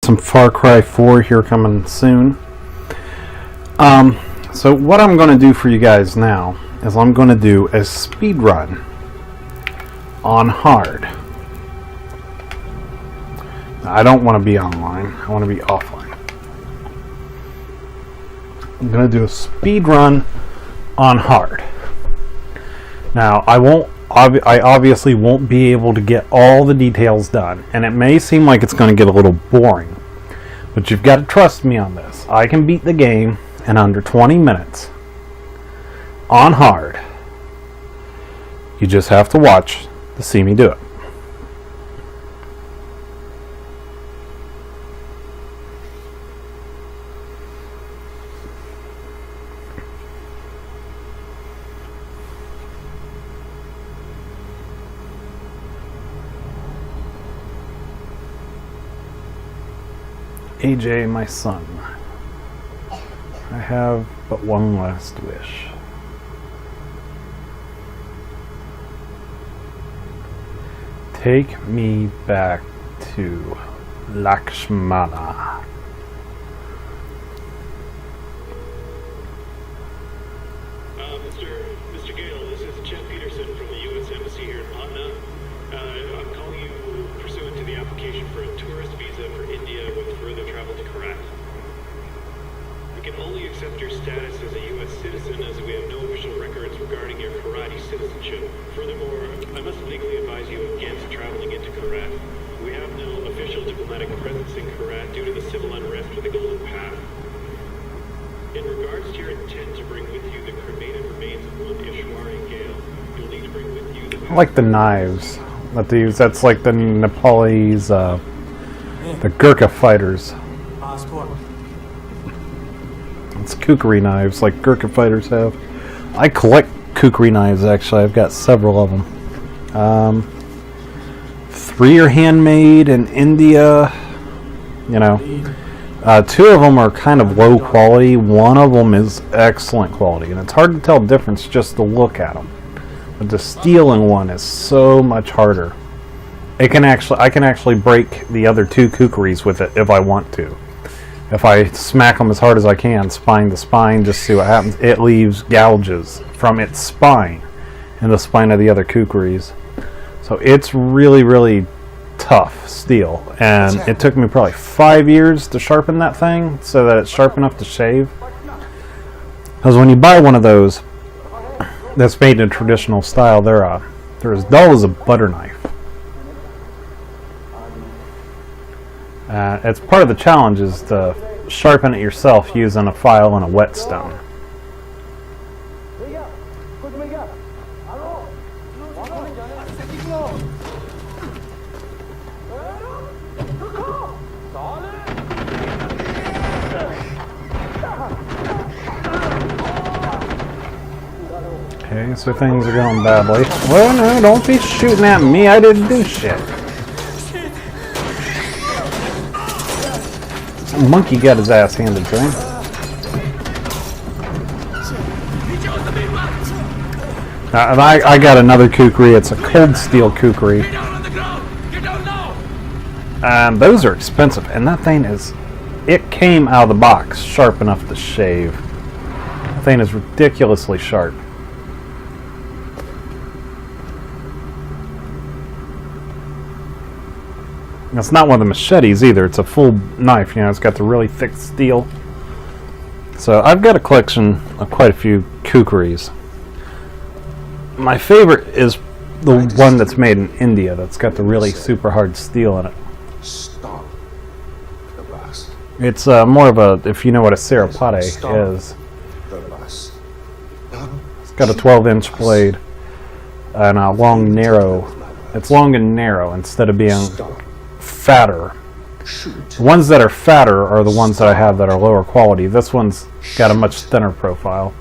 some Far Cry 4 here coming soon. So what I'm going to do for you guys now is I'm going to do a speed run on hard. Now, I don't want to be online. I want to be offline. I'm going to do a speed run on hard. Now, I obviously won't be able to get all the details done, and it may seem like it's going to get a little boring, but you've got to trust me on this. I can beat the game in under 20 minutes on hard. You just have to watch to see me do it. AJ, my son, I have but one last wish. Take me back to Lakshmana. Mr. Gale, this is Chet Peterson from the U.S. Embassy here in Patna. I'm calling you pursuant to the application for a tourist visa for India with further travel to Korat. We can only accept your status as a U.S. citizen as we have no official records regarding your Karate citizenship. Furthermore, I must legally advise you against traveling into Korat. We have no official diplomatic presence in Korat due to the civil unrest with the Golden Path. In regards to your intent to bring with you the cremated remains of one Ishwari Gale, you'll need to bring with you the... I like the knives that they use. That's like the Nepalese, the Gurkha fighters. It's kukri knives like Gurkha fighters have. I collect kukri knives, actually. I've got several of them. 3 are handmade in India. You know, 2 of them are kind of low quality. 1 of them is excellent quality, and it's hard to tell the difference just to look at them. But the steel in one is so much harder. I can actually break the other 2 kukris with it if I want to. If I smack them as hard as I can, spine to spine, just see what happens. It leaves gouges from its spine and the spine of the other kukris. So it's really, really tough steel. And it took me probably 5 years to sharpen that thing so that it's sharp enough to shave. Because when you buy one of those that's made in traditional style, they're as dull as a butter knife. It's part of the challenge is to sharpen it yourself using a file and a whetstone. Okay, so things are going badly. Well, no, don't be shooting at me. I didn't do shit. Monkey got his ass handed to him. And I got another kukri. It's a cold steel kukri. And those are expensive. And that thing it came out of the box sharp enough to shave. That thing is ridiculously sharp. It's not one of the machetes either. It's a full knife. You know, it's got the really thick steel. So I've got a collection of quite a few kukris. My favorite is the one that's made in India. That's got the really super hard steel in it. Stop the bus. It's more of a, if you know what a sarapate is. The bus. It's got a 12-inch blade and a long, narrow. It's long and narrow instead of being fatter. The ones that are fatter are the ones that I have that are lower quality. This one's got a much thinner profile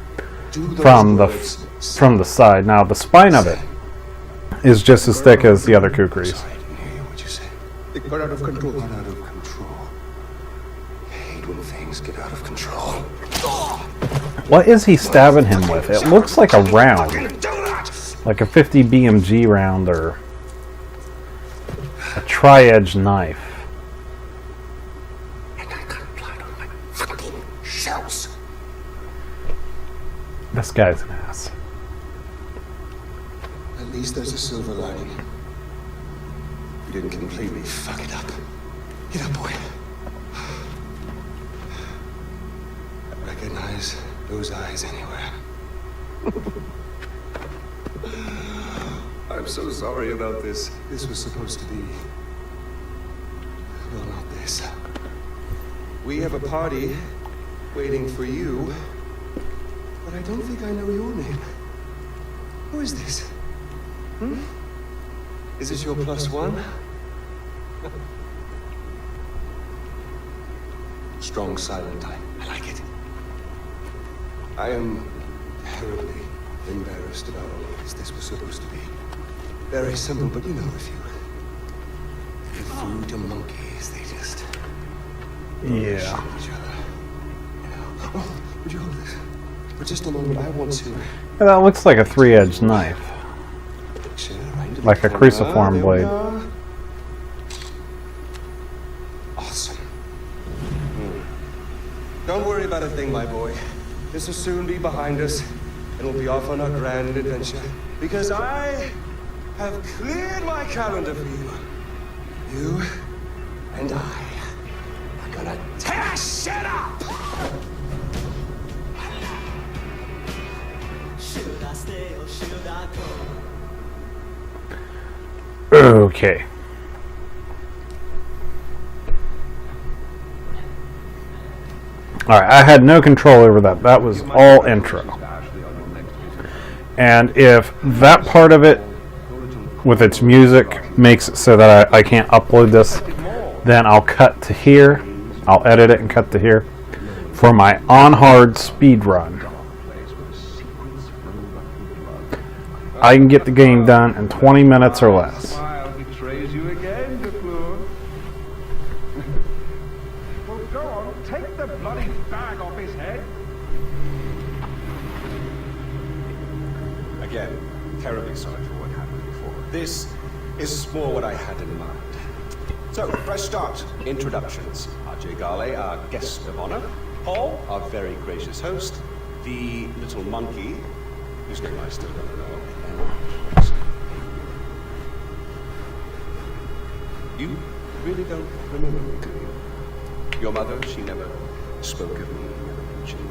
from the side. Now the spine of it is just as thick as the other kukris. It got out of control. Got out of control. I hate when things get out of control. What is he stabbing him with? It looks like a round, like a 50 BMG round or a tri-edge knife. shells. This guy's an ass. At least there's a silver lining. You didn't completely fuck it up. Get up, boy. I recognize those eyes anywhere. I'm so sorry about this. This was supposed to be... well, not this. We have a party waiting for you, but I don't think I know your name. Who is this? Is this your plus one? Strong, silent type. I like it. I am terribly embarrassed about all of this. This was supposed to be very simple, but you know, if you give food to monkeys, they just Yeah. shoot each other. You know. Oh, would you hold this? For just a moment, I want to That looks like a 3-edged knife. picture right into the Like a camera. cruciform There we blade. are. Awesome. Don't worry about a thing, my boy. This will soon be behind us, and we'll be off on our grand adventure. Because I have cleared my calendar for you. You and I are gonna tear shit up! Should I stay or should I go? Okay. Alright, I had no control over that. That was all intro. And if that part of it, with its music, makes it so that I can't upload this, then I'll cut to here. I'll edit it and cut to here for my on-hard speed run. I can get the game done in 20 minutes or less. Smile betrays you again, Duclos. Well, go on, take the bloody bag off his head. Again, terribly sorry for what happened before. This is more what I had in mind. So, fresh start. Introductions. RJ Gale, our guest of honor. Paul, our very gracious host. The little monkey, whose name I still don't know. And you really don't remember me, do you? Your mother, she never spoke of me, never mentioned me.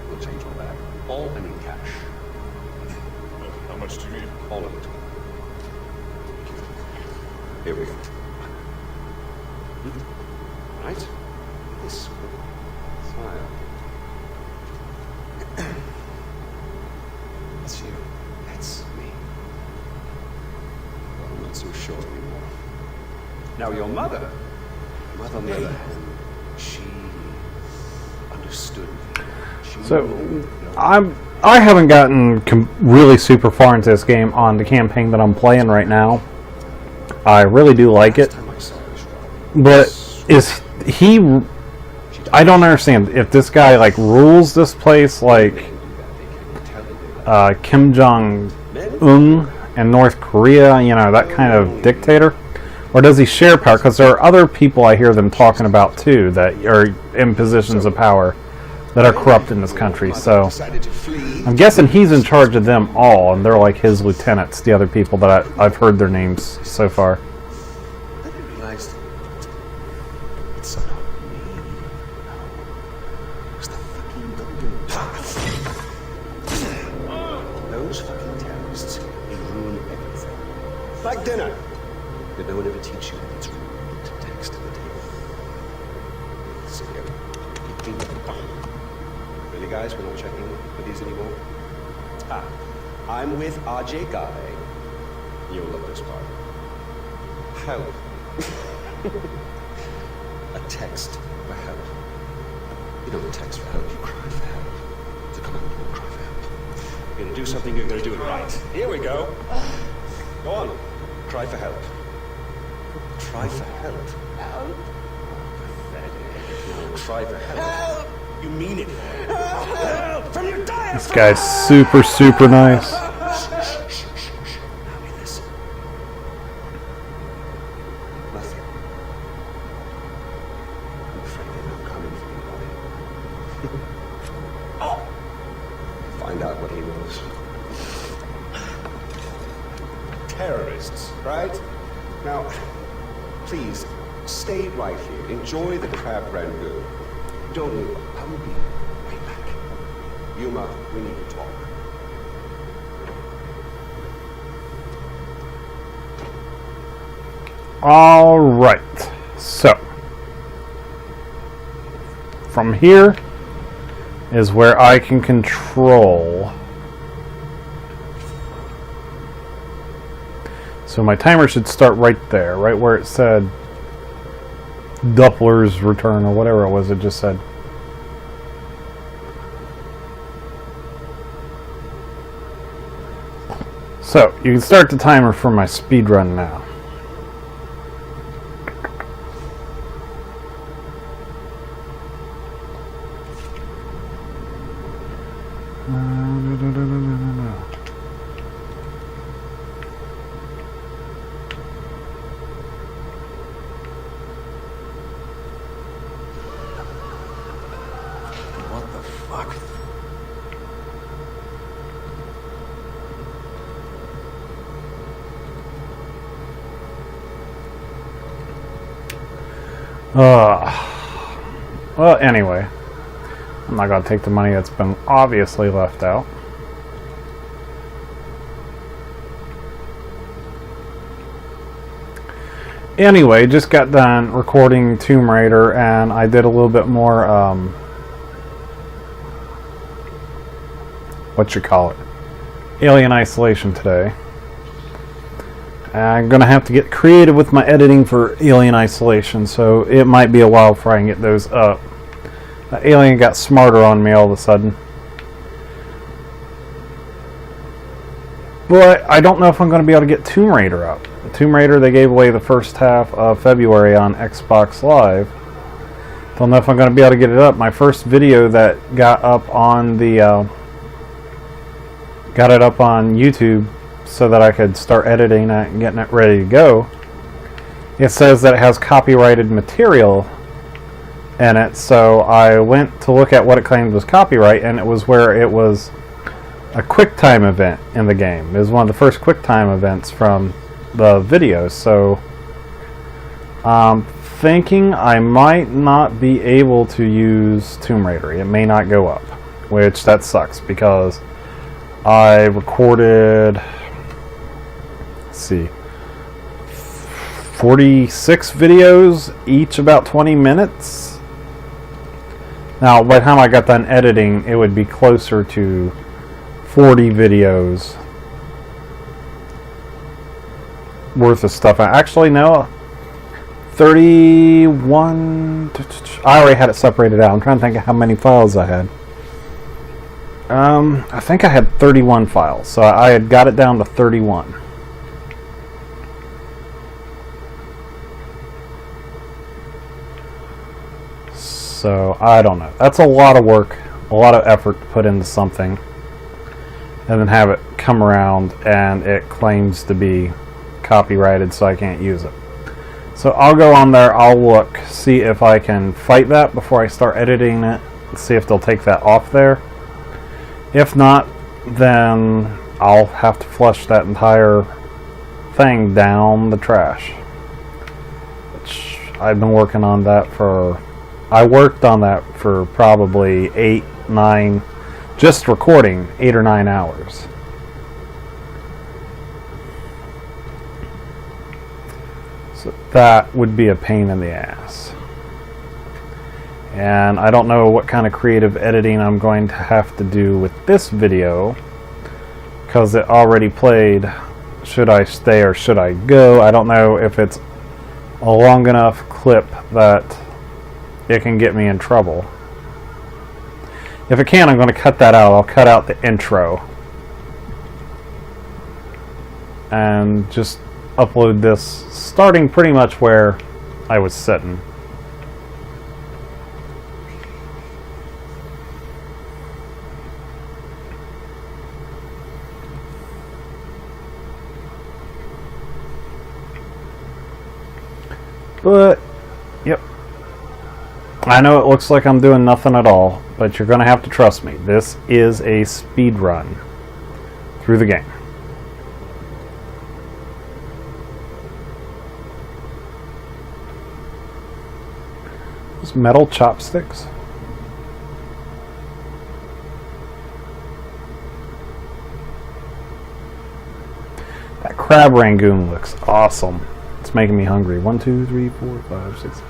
We'll change all that. All I need cash. How much do you need? All of it. Here we go. Right? This smile. That's you. That's me. Well, I'm not so sure anymore. Now, your mother, on the other hand, she understood me. She So, knew- I haven't gotten really super far into this game on the campaign that I'm playing right now. I really do like it, Time I saw this but is he? I don't understand if this guy like rules this place like Kim Jong-un in North Korea, you know, that kind of dictator, or does he share power? Because there are other people I hear them talking about too that are in positions of power that are corrupt in this country. So decided to flee. I'm guessing he's in charge of them all, and they're like his lieutenants, the other people that I've heard their names so far. I realized it's somehow me. It was the fucking golden path. Those fucking terrorists, they ruin everything. Like dinner. Did no one ever teach you it's rude to text at the table? So, really, guys, we're not checking for these anymore? Ah, I'm with RJ Guy. You'll love this part. Help. A text for help. You don't text for help, you cry for help. So come on, you cry for help. You're gonna do something, you're gonna do it right. Here we go. Go on. Cry for help. Cry for help. Help. Pathetic. Cry for help. Help. You mean it. Help. From your diaphragm. This guy's super, super nice. Now we listen. Nothing. You Terrorists, right? Now, please, stay right here. Enjoy the crab rangoon. Don't move. I will be right back. Yuma, we need to talk. All right. So, from here is where I can control. So my timer should start right there, right where it said Doppler's return or whatever it was it just said. So you can start the timer for my speed run now. What the fuck? Well, anyway, I'm not going to take the money that's been obviously left out. Anyway, just got done recording Tomb Raider, and I did a little bit more, Alien Isolation today. I'm gonna have to get creative with my editing for Alien Isolation, so it might be a while before I can get those up. Alien got smarter on me all of a sudden. But I don't know if I'm going to be able to get Tomb Raider up. Tomb Raider, they gave away the first half of February on Xbox Live. Don't know if I'm going to be able to get it up. My first video that got up on the got it up on YouTube so that I could start editing it and getting it ready to go. It says that it has copyrighted material in it, so I went to look at what it claimed was copyright, and it was where it was a QuickTime event in the game. It was one of the first QuickTime events from the video, so I'm thinking I might not be able to use Tomb Raider. It may not go up, which that sucks because I recorded, let's see, 46 videos, each about 20 minutes. Now, by the time I got done editing, it would be closer to 40 videos worth of stuff. Actually, no, 31. I already had it separated out. I'm trying to think of how many files I had. I think I had 31 files, so I had got it down to 31. So, I don't know. That's a lot of work, a lot of effort to put into something, and then have it come around and it claims to be copyrighted, so I can't use it. So I'll go on there, I'll look, see if I can fight that before I start editing it, see if they'll take that off there. If not, then I'll have to flush that entire thing down the trash. Which I've been working on that for... I worked on that for probably 8, 9... just recording 8 or 9 hours. So that would be a pain in the ass. And I don't know what kind of creative editing I'm going to have to do with this video, because it already played Should I Stay or Should I Go. I don't know if it's a long enough clip that it can get me in trouble. If it can, I'm going to cut that out. I'll cut out the intro and just upload this starting pretty much where I was sitting. But, yep. I know it looks like I'm doing nothing at all, but you're going to have to trust me. This is a speed run. through the game. Those metal chopsticks. That crab rangoon looks awesome. It's making me hungry. 1, 2, 3, 4, 5, 6.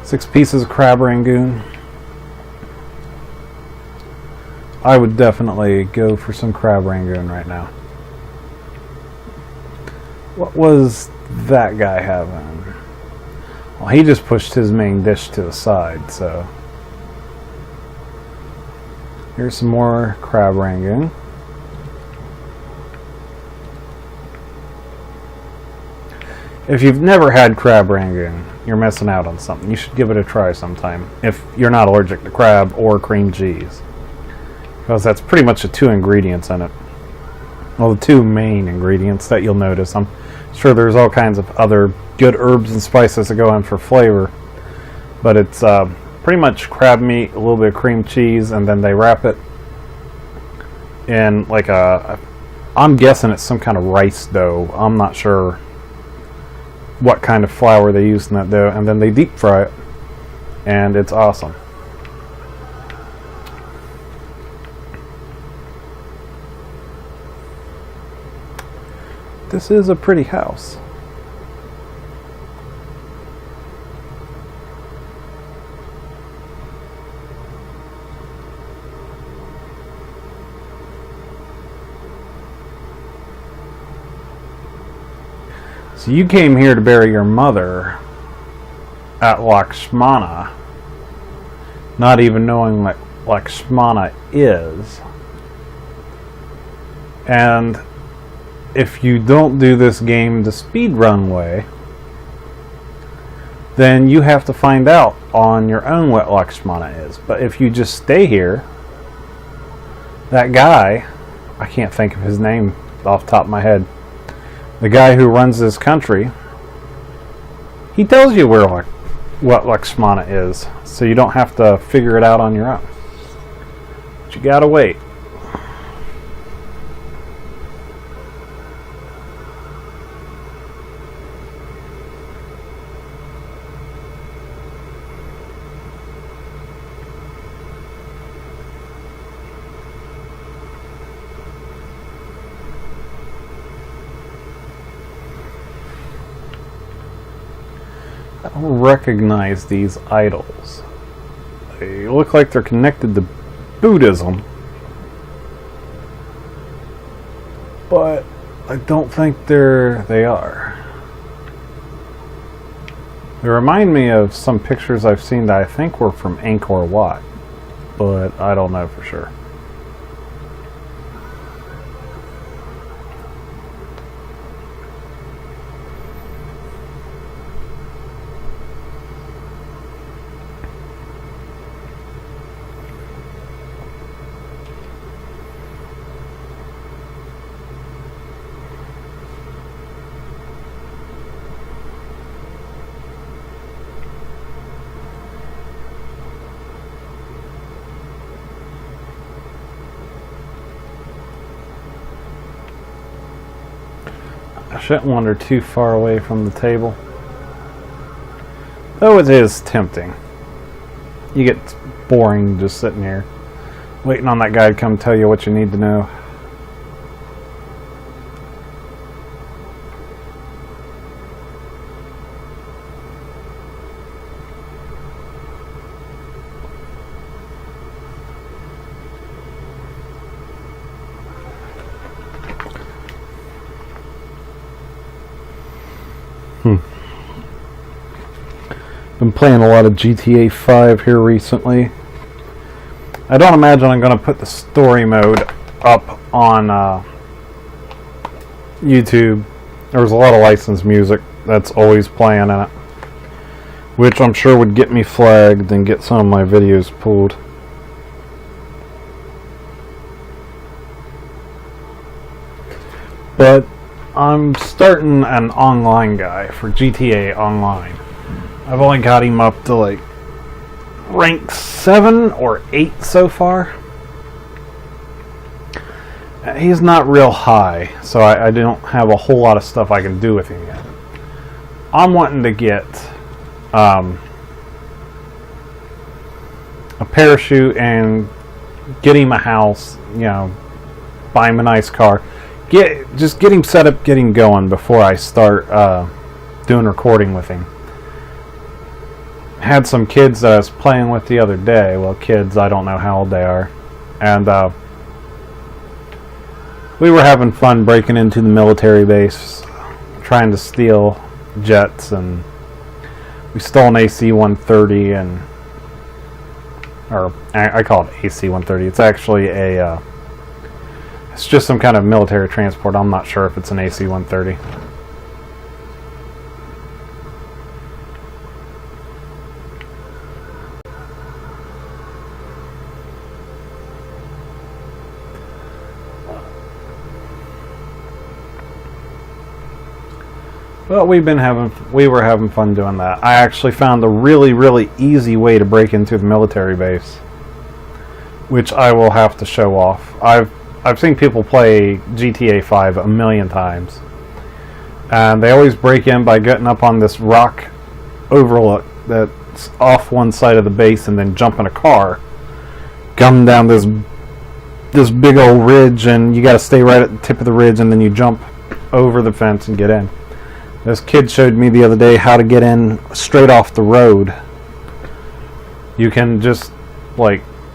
6 pieces of crab rangoon. I would definitely go for some crab rangoon right now. What was that guy having? Well, he just pushed his main dish to the side, so. Here's some more crab rangoon. If you've never had crab rangoon, you're missing out on something. You should give it a try sometime if you're not allergic to crab or cream cheese, because that's pretty much the 2 ingredients in it. Well, the 2 main ingredients that you'll notice. I'm sure there's all kinds of other good herbs and spices that go in for flavor, but it's pretty much crab meat, a little bit of cream cheese, and then they wrap it in like I'm guessing it's some kind of rice dough. I'm not sure what kind of flour they use in that dough, and then they deep fry it, and it's awesome. This is a pretty house. So you came here to bury your mother at Lakshmana, not even knowing what Lakshmana is. And if you don't do this game the speedrun way, then you have to find out on your own what Lakshmana is. But if you just stay here, that guy, I can't think of his name off the top of my head, the guy who runs this country, he tells you what Lakshmana is, so you don't have to figure it out on your own. But you gotta wait. I don't recognize these idols. They look like they're connected to Buddhism, but I don't think they are. They remind me of some pictures I've seen that I think were from Angkor Wat, but I don't know for sure. I shouldn't wander too far away from the table, though it is tempting. You get boring just sitting here waiting on that guy to come tell you what you need to know. Been playing a lot of GTA 5 here recently. I don't imagine I'm going to put the story mode up on YouTube. There's a lot of licensed music that's always playing in it, which I'm sure would get me flagged and get some of my videos pulled. But I'm starting an online guy for GTA Online. I've only got him up to like rank 7 or 8 so far. He's not real high, so I don't have a whole lot of stuff I can do with him yet. I'm wanting to get a parachute and get him a house, buy him a nice car. Just get him set up, get him going before I start doing recording with him. Had some kids that I was playing with the other day. Well, kids, I don't know how old they are. And we were having fun breaking into the military base, trying to steal jets, and we stole an AC-130, or I call it AC-130. It's actually it's just some kind of military transport. I'm not sure if it's an AC-130. But we were having fun doing that. I actually found a really, really easy way to break into the military base, which I will have to show off. I've seen people play GTA 5 a million times, and they always break in by getting up on this rock overlook that's off one side of the base, and then jump in a car, come down this big old ridge, and you got to stay right at the tip of the ridge, and then you jump over the fence and get in. This kid showed me the other day how to get in straight off the road. You can just,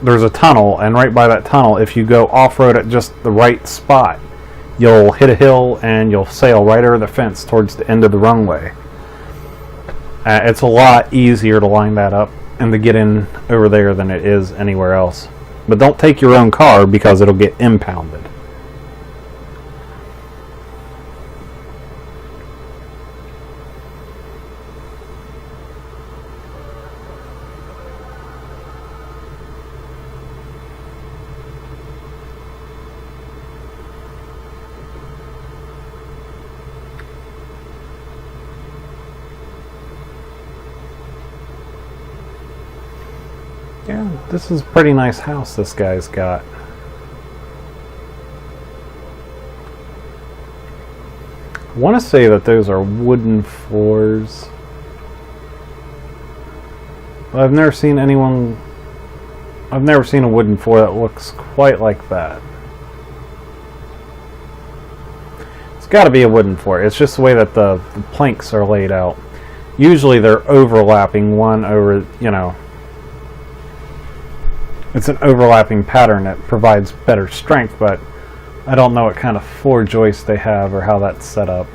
there's a tunnel, and right by that tunnel, if you go off-road at just the right spot, you'll hit a hill and you'll sail right over the fence towards the end of the runway. It's a lot easier to line that up and to get in over there than it is anywhere else. But don't take your own car because it'll get impounded. Yeah, this is a pretty nice house this guy's got. I want to say that those are wooden floors. But I've never seen a wooden floor that looks quite like that. It's got to be a wooden floor. It's just the way that the planks are laid out. Usually they're overlapping one over, it's an overlapping pattern that provides better strength, but I don't know what kind of floor joist they have or how that's set up.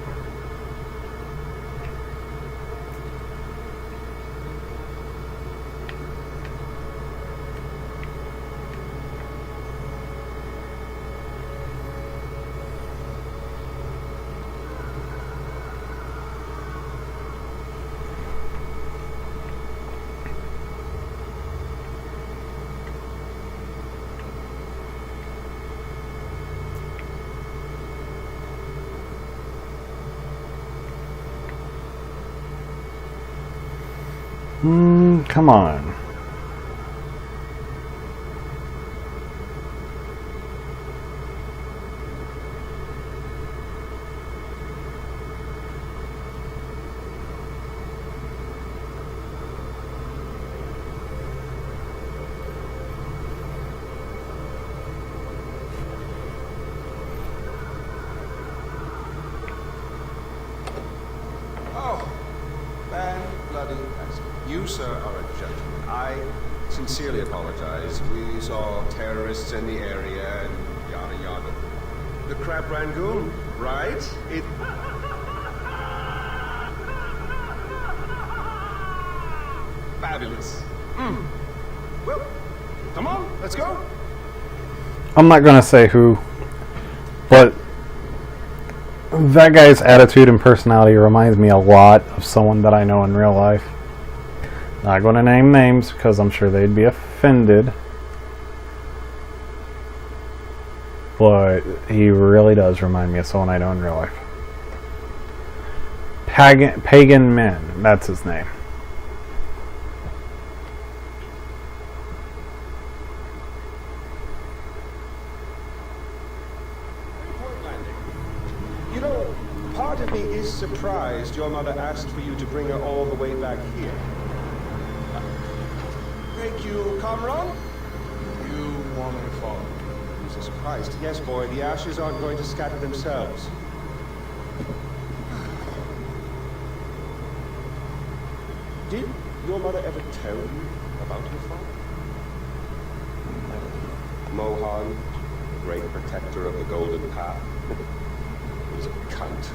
Come on. Oh, man, bloody accident. You, sir, are a gentleman. I sincerely apologize. We saw terrorists in the area and yada yada. The crab rangoon, right? It... Fabulous. Well, come on, let's go. I'm not going to say who, but that guy's attitude and personality reminds me a lot of someone that I know in real life. Not going to name names because I'm sure they'd be offended. But he really does remind me of someone I know in real life. Pagan Men, that's his name. surprised your mother asked for you to bring her all the way back here. Thank you, Kamran. You want me to follow? Jesus Christ. Yes, boy, the ashes aren't going to scatter themselves. Did your mother ever tell you about her father? Mohan, the great protector of the Golden Path. He was a cunt.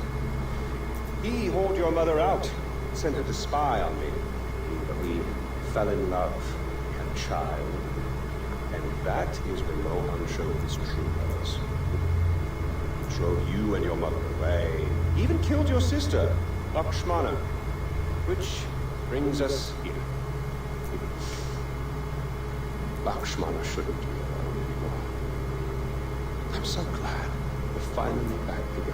He hauled your mother out, sent her to spy on me. But we fell in love, had a child. And that is when Mohan showed his true colors. Drove you and your mother away. Even killed your sister, Lakshmana. Which brings us here. Lakshmana shouldn't be alone anymore. I'm so glad we're finally back together.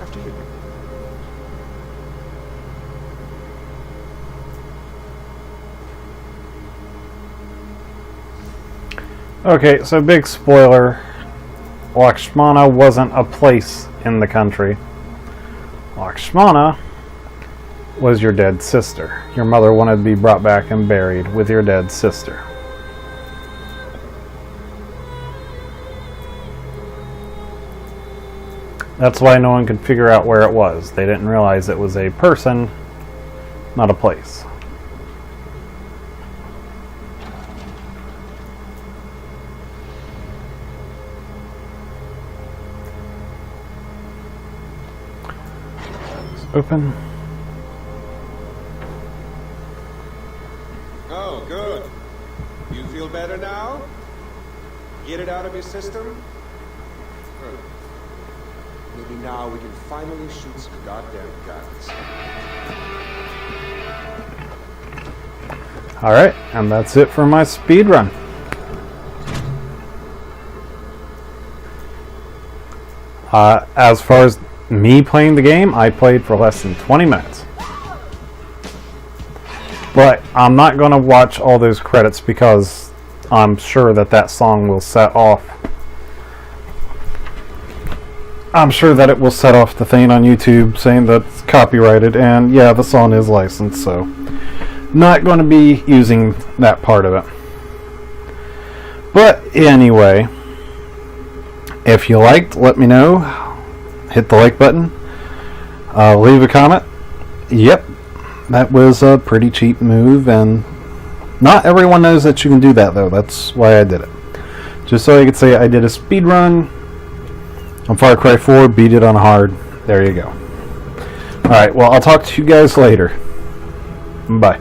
After you. Okay, so big spoiler. Lakshmana wasn't a place in the country. Lakshmana was your dead sister. Your mother wanted to be brought back and buried with your dead sister. That's why no one could figure out where it was. They didn't realize it was a person, not a place. Open. Oh, good. You feel better now? Get it out of your system? Good. Maybe now we can finally shoot some goddamn guns. Alright, and that's it for my speed run. As far as me playing the game, I played for less than 20 minutes. But I'm not going to watch all those credits because I'm sure that song will set off. I'm sure that it will set off the thing on YouTube saying that it's copyrighted, and yeah, the song is licensed, so not going to be using that part of it. But anyway, if you liked, let me know. Hit the like button. Leave a comment. Yep, that was a pretty cheap move, and not everyone knows that you can do that, though. That's why I did it. Just so I could say I did a speed run on Far Cry 4, beat it on hard. There you go. Alright, well, I'll talk to you guys later. Bye.